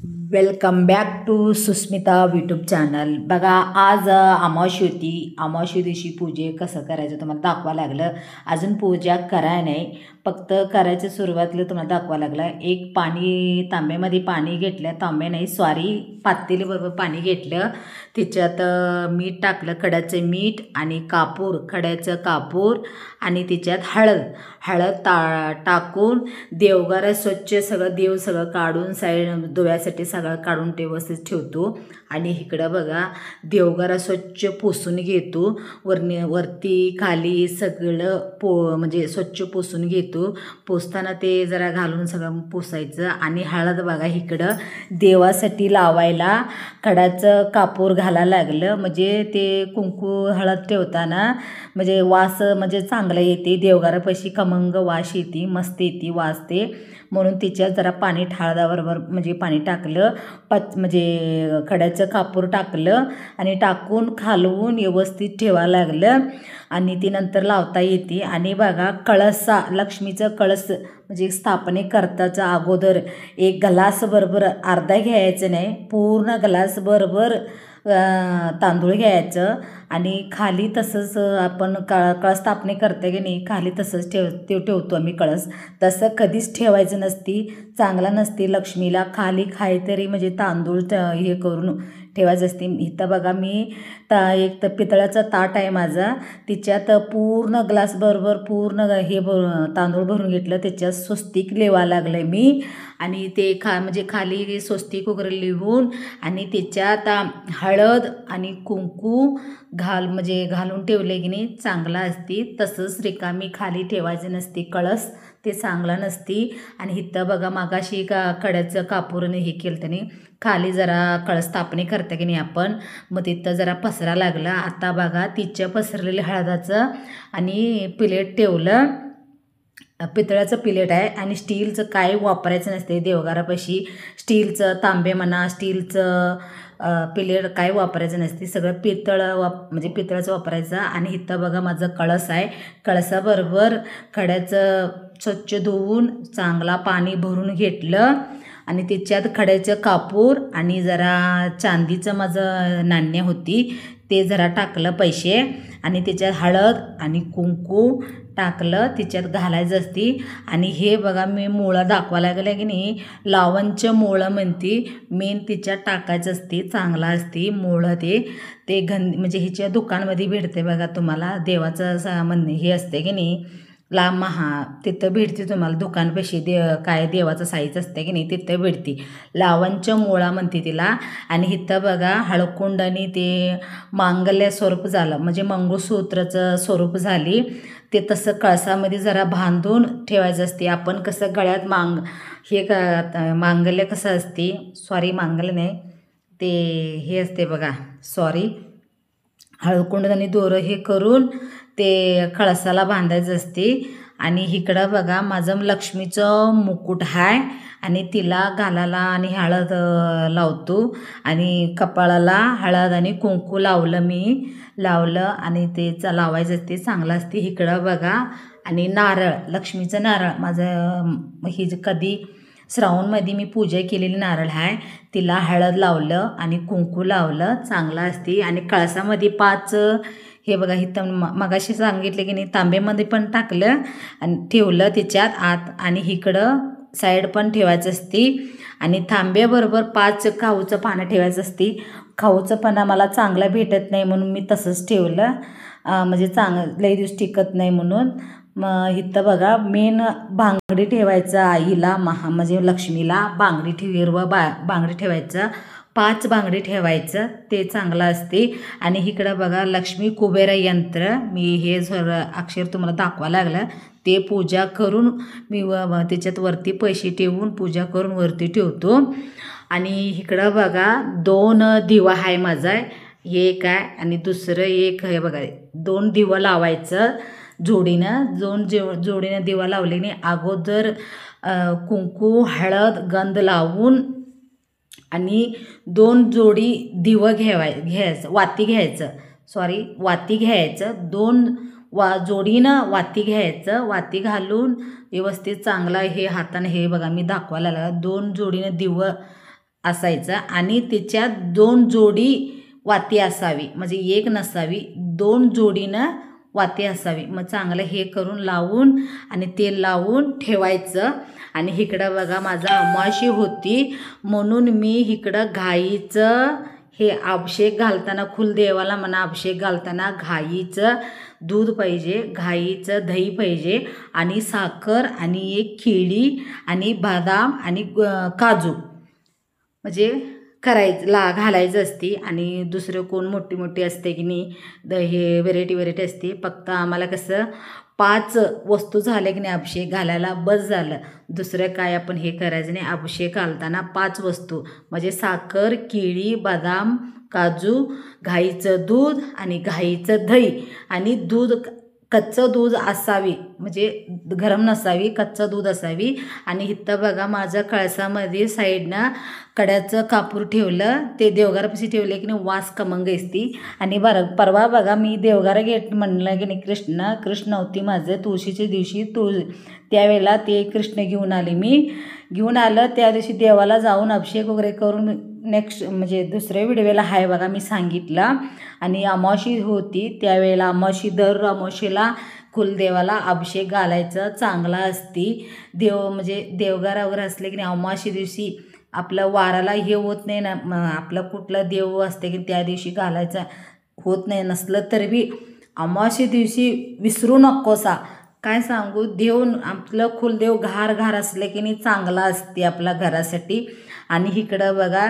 Welcome back to Susmita YouTube channel. बघा आज अमावास्या होती. अमावास्या दिवशी पूजे कसं करायचं तुम्हाला दाखवा लागलं. अजून पूजा कराय नाही, फक्त करायचं सुरुवातीला तुम्हाला दाखवा लागला. एक पाणी तांब्यामध्ये पाणी घेतलं, तांबे नाही सॉरी पातेलीबरोबर पाणी घेतलं. त्याच्यात मीठ टाकलं, खड्याचं मीठ आणि कापूर, खड्याचं कापूर आणि त्याच्यात हळद टाकून देवघर स्वच्छ सगळं देव सगळं काढून साईड धुव्यासाठी सगळं काढून व्यवस्थित ठेवतो. आणि इकडं बघा देवघर स्वच्छ पुसून घेतो. वरती खाली सगळं म्हणजे स्वच्छ पुसून घेतो. पुसताना ते जरा घालून सगळं पुसायचं. आणि हळद बघा इकडं देवासाठी लावायला खडाचं कापूर घालायला लागलं, म्हणजे ते कुंकू हळद ठेवताना म्हणजे वास म्हणजे चांगला येते. देवघरापाशी खमंग वास येते, मस्त येते वाजते, म्हणून तिच्यात जरा पाणी हळदाबरोबर म्हणजे पाणी टाकलं, म्हणजे खड्याचं कापूर टाकलं आणि टाकून खालवून व्यवस्थित ठेवायला लागलं. आणि ती नंतर लावता येते. आणि बघा कळसा, लक्ष्मीचं कळस म्हणजे स्थापने करताचा अगोदर एक ग्लास बरोबर अर्धा घ्यायचं नाही, पूर्ण ग्लास बरोबर तांदूळ घ्यायचं. आणि खाली तसंच आपण कळस स्थापने करते की नाही, खाली तसंच ठेवतो आम्ही कळस. तसं कधीच ठेवायचं नसती, चांगला नसते. लक्ष्मीला खाली काहीतरी म्हणजे तांदूळ हे करून ठेवायचं असते. इथं बघा मी एक तर पितळाचा ताट आहे माझा, तिच्यात पूर्ण ग्लास बरोबर पूर्ण हे तांदूळ भरून घेतलं. त्याच्यात स्वस्तिक लिहावं लागलं मी. आणि ते म्हणजे खाली स्वस्तिक वगैरे लिहून आणि त्याच्यात हळद आणि कुंकू म्हणजे घालून ठेवले की नाही चांगला असते. तसंच रिकामी खाली ठेवायचं नसते कळस, ते चांगला नसती. आणि इथं बघा मागाशी कड्याचं कापूरने हे केलं त्याने खाली जरा कळस स्थापने करते की नाही आपण, मग तिथं जरा पसरा लागला. आता बघा तिच्या पसरलेल्या हळदाचं आणि प्लेट ठेवलं. पितळाचं प्लेट आहे आणि स्टीलचं काय वापरायचं नसते देवघरापाशी. स्टीलचं तांबे म्हणा, स्टीलचं प्लेट काय वापरायचं नसते, सगळं म्हणजे पितळाचं वापरायचं. आणि इथं बघा माझं कळस आहे, कळसाबरोबर खड्याचं स्वच्छ धुवून चांगला पाणी भरून घेतलं. आणि त्याच्यात खड्याचं कापूर आणि जरा चांदीचं माझं नाण्य होती ते जरा टाकलं पैसे. आणि त्याच्यात हळद आणि कुंकू टाकलं, त्याच्यात घालायचं असती. आणि हे बघा मी मुळं दाखवायला लागलं की नाही, लावणचं मुळं म्हणते मेन तिच्यात टाकायचं असते, चांगला असते मुळं. ते म्हणजे ह्याच्या दुकानमध्ये भेटते बघा तुम्हाला, देवाचं हे असते की नाही तिथं भेटते तुम्हाला दुकानपाशी. काय देवाचं साईज असते की नाही तिथं भेटते, लावणच्या मुळा म्हणते तिला. आणि इथं बघा हळकुंड आणि ते मांगल्य स्वरूप झालं, म्हणजे मंगळसूत्राचं स्वरूप झाली. ते तसं कळसामध्ये जरा बांधून ठेवायचं असते. आपण कसं गळ्यात मांगल्य कसं असते, सॉरी मांगल्य नाही ते हे असते बघा, सॉरी हळकुंड आणि दोरं हे करून ते कळसाला बांधायचं असते. आणि इकडं बघा माझं लक्ष्मीचं मुकुट आहे आणि तिला घालायला आणि हळद लावतो. आणि कपाळाला हळद आणि कुंकू लावलं आणि ते लावायचं असते, चांगलं असते. इकडं बघा आणि नारळ, लक्ष्मीचं नारळ माझं ही कधी श्रावणमध्ये मी पूजा केलेली नारळ आहे, तिला हळद लावलं आणि कुंकू लावलं, चांगलं असते. आणि कळसामध्ये 5 हे बघा इथं मगाशी सांगितलं की नाही तांब्यामध्ये पण टाकलं आणि ठेवलं त्याच्यात आत. आणि इकडं साईड पण ठेवायचं असते. आणि तांब्याबरोबर 5 खाऊचं पानं ठेवायचं असते. खाऊचं पानं मला चांगलं भेटत नाही म्हणून मी तसंच ठेवलं, म्हणजे लई दिवस टिकत नाही म्हणून. मग इथं बघा मेन बांगडी ठेवायचं आईला म्हणजे लक्ष्मीला बांगडी बांगडी ठेवायचं, 5 बांगडी ठेवायचं, ते चांगलं असते. आणि इकडं बघा लक्ष्मी कुबेर यंत्र, मी हे अक्षर तुम्हाला दाखवायला लागलं, ते पूजा करून मी त्याच्यात वरती पैसे ठेवून पूजा करून वरती ठेवतो. आणि इकडं बघा 2 दिवा आहे माझा, एक आहे आणि दुसरं एक आहे बघा. 2 दिवा लावायचं जोडीनं, जोडीनं दिवा लावल्याने अगोदर कुंकू हळद गंध लावून आणि 2 जोडी दिवं घ्यायचं, वाती घ्यायचं 2 जोडीनं वाती घ्यायचं. वाती घालून व्यवस्थित चांगला हे हाताने हे बघा मी दाखवायला लागला, 2 जोडीनं दिवं असायचं आणि त्याच्यात 2 जोडी वाती असावी, म्हणजे एक नसावी, 2 जोडीनं वाती असावी. मग चांगलं हे करून लावून आणि तेल लावून ठेवायचं. आणि इकडं बघा माझा अमावास्या होती म्हणून मी इकडं गाईचं हे अभिषेक घालताना कुलदेवाला म्हणा अभिषेक घालताना गाईचं दूध पाहिजे, गाईचं दही पाहिजे आणि साखर आणि एक केळी आणि बदाम आणि काजू म्हणजे घालायचं असते. आणि दुसरं कोण मोठी मोठी असते की नाही हे व्हेरायटी असते. फक्त आम्हाला कसं 5 वस्तू झाल्या की नाही अभिषेक घालायला बस झालं, दुसरं काय आपण हे करायचं नाही. अभिषेक घालताना 5 वस्तू म्हणजे साखर, केळी, बदाम, काजू, गाईचं दूध आणि गाईचं दही आणि दूध कच्चं दूध असावी, म्हणजे गरम नसावी, कच्चं दूध असावी. आणि इथं बघा माझं कळसामध्ये साईडनं कड्याचं कापूर ठेवलं, ते देवघरापाशी ठेवले की नाही वास खमंग असती. आणि परवा बघा मी देवघर म्हणलं की नाही कृष्ण होती माझं तुळशीच्या दिवशी त्यावेळेला ते कृष्ण घेऊन आलं त्या दिवशी देवाला जाऊन अभिषेक वगैरे करून नेक्स्ट म्हणजे दुसऱ्या व्हिडिओला आहे बघा मी सांगितलं. आणि अमावास्या होती त्यावेळेला दर अमावास्येला कुलदेवाला अभिषेक घालायचं चांगला असती. म्हणजे देवघर वगैरे असले की नाही अमावास्या दिवशी आपलं वाराला हे होत नाही ना, आपलं कुठलं देव असते की त्या दिवशी घालायचं होत नाही. नसलं तरी बी अमावास्या दिवशी विसरू नकोसा. काय सांगू, आपलं कुलदेव घार असले की नाही चांगला असते आपल्या घरासाठी. आणि इकडं बघा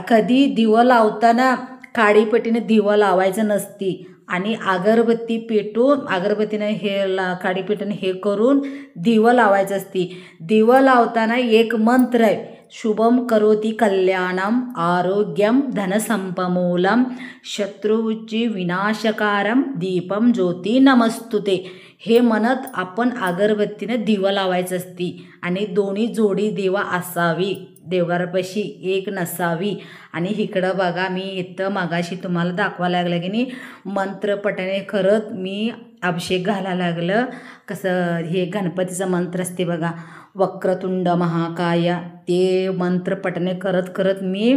कधी दिवं लावताना काडीपट्टीने दिवं लावायचं नसती आणि अगरबत्ती पेटून अगरबत्तीनं काडीपेटीने हे करून दिवं लावायचं असती. दिवं लावताना एक मंत्र आहे, शुभम करोति कल्याणम आरोग्यम धनसंपमूलम शत्रुची विनाशकारम दीपम ज्योती नमस्तुते. हे म्हणत आपण अगरबत्तीनं दिवा लावायचं असती. आणि दोन्ही जोडी दिवा असावी, देवघरापाशी एक नसावी. आणि इकडं बघा मी इथं मागाशी तुम्हाला दाखवायला लागलं की नाही मंत्रपठाने करत मी अभिषेक घालायला लागलं. कसं हे गणपतीचं मंत्र असते बघा, वक्रतुंड महाकाय, ते मंत्रपठने करत मी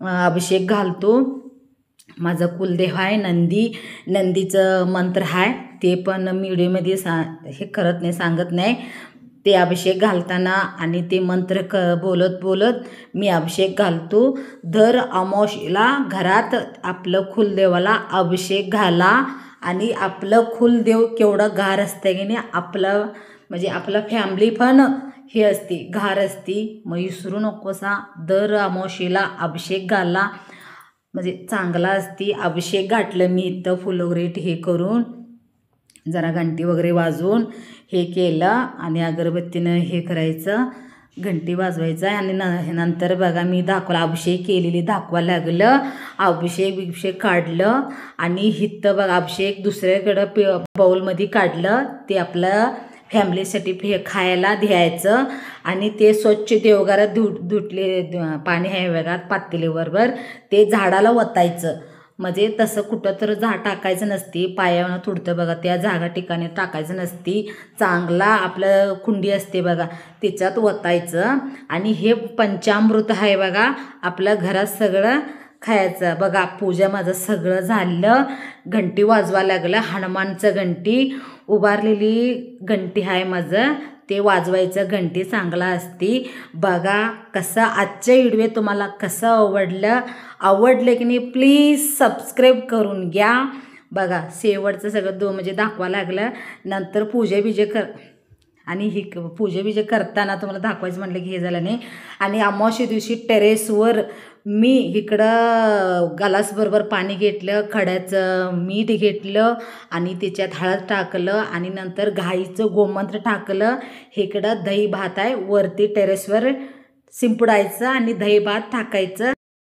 अभिषेक घालतो. माझं कुलदेव आहे नंदीचं मंत्र आहे, ते पण व्हिडिओमध्ये हे करत नाही, सांगत नाही. ते अभिषेक घालताना आणि ते मंत्र बोलत मी अभिषेक घालतो. दर अमावास्येला घरात आपलं कुलदेवाला अभिषेक घाला. आणि आपलं कुलदेव केवढं घार असतं की नाही, आपलं म्हणजे आपलं फॅमिली पण हे असते घार असती. मग विसरू नकोसा दर अमावास्येला अभिषेक घाला, म्हणजे चांगला असती. अभिषेक घातलं मी इथं फुल वगैरे हे करून जरा घंटी वगैरे वाजवून हे केलं आणि अगरबत्तीनं हे करायचं, घंटी वाजवायचं. आणि नंतर बघा मी अभिषेक केलेली दाखवायला लागलं. अभिषेक काढलं आणि हिथं बघा अभिषेक दुसऱ्याकडं बाऊलमध्ये काढलं, ते आपलं फॅमिलीसाठी खायला द्यायचं. आणि ते स्वच्छ देवघरात धुतले पाणी आहे बघा पातेलीबरोबर ते झाडाला ओतायचं. म्हणजे तसं कुठं तर झाड टाकायचं नसती, पायानं तुडतं बघा त्या जागा ठिकाणी टाकायचं नसती. चांगला आपलं कुंडी असते बघा त्याच्यात ओतायचं. आणि हे पंचामृत आहे बघा आपल्या घरात सगळं खायचं. बघा पूजा माझं सगळं झालं, घंटी वाजवायला लागलं. हनुमानचं घंटी उभारलेली घंटी आहे माझं, ते वाजवायचं घंटी चांगला असती. बघा कसं आजचं व्हिडिओ तुम्हाला कसं आवडलं की नाही प्लीज सबस्क्राईब करून घ्या. बघा शेवटचं सगळं म्हणजे दाखवायला लागलं. नंतर पूजा आणि पूजा करताना तुम्हाला दाखवायचं म्हटलं की हे झालं नाही. आणि अमावास्या दिवशी टेरेसवर मी इकडं ग्लासबरोबर पाणी घेतलं, खड्याचं मीठ घेतलं आणि त्याच्यात हळद टाकलं आणि नंतर गाईचं गोमंत्र टाकलं. इकडं दही भात आहे वरती टेरेसवर शिंपडायचं आणि दही भात टाकायचं.